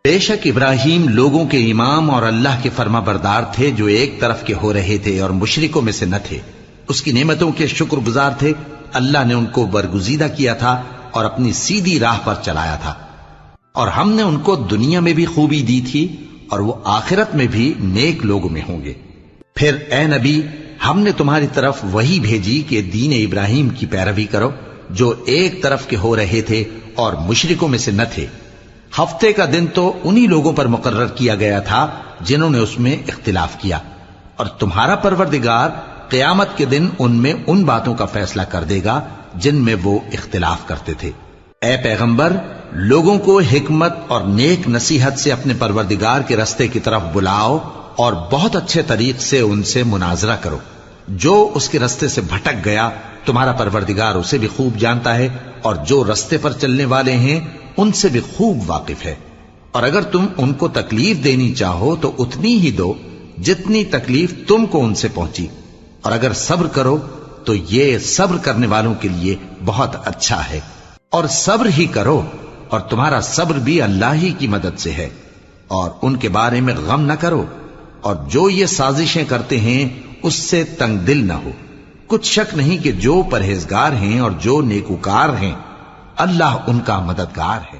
بے شک ابراہیم لوگوں کے امام اور اللہ کے فرما بردار تھے جو ایک طرف کے ہو رہے تھے اور مشرکوں میں سے نہ تھے. اس کی نعمتوں کے شکر گزار تھے. اللہ نے ان کو برگزیدہ کیا تھا اور اپنی سیدھی راہ پر چلایا تھا، اور ہم نے ان کو دنیا میں بھی خوبی دی تھی اور وہ آخرت میں بھی نیک لوگوں میں ہوں گے. پھر اے نبی، ہم نے تمہاری طرف وہی بھیجی کہ دین ابراہیم کی پیروی کرو جو ایک طرف کے ہو رہے تھے اور مشرکوں میں سے نہ تھے. ہفتے کا دن تو انہی لوگوں پر مقرر کیا گیا تھا جنہوں نے اس میں اختلاف کیا، اور تمہارا پروردگار قیامت کے دن ان میں ان باتوں کا فیصلہ کر دے گا جن میں وہ اختلاف کرتے تھے. اے پیغمبر، لوگوں کو حکمت اور نیک نصیحت سے اپنے پروردگار کے رستے کی طرف بلاؤ اور بہت اچھے طریق سے ان سے مناظرہ کرو. جو اس کے رستے سے بھٹک گیا تمہارا پروردگار اسے بھی خوب جانتا ہے، اور جو رستے پر چلنے والے ہیں ان سے بھی خوب واقف ہے. اور اگر تم ان کو تکلیف دینی چاہو تو اتنی ہی دو جتنی تکلیف تم کو ان سے پہنچی، اور اگر صبر کرو تو یہ صبر کرنے والوں کے لیے بہت اچھا ہے. اور صبر ہی کرو، اور تمہارا صبر بھی اللہ ہی کی مدد سے ہے. اور ان کے بارے میں غم نہ کرو، اور جو یہ سازشیں کرتے ہیں اس سے تنگ دل نہ ہو. کچھ شک نہیں کہ جو پرہیزگار ہیں اور جو نیکوکار ہیں اللہ ان کا مددگار ہے.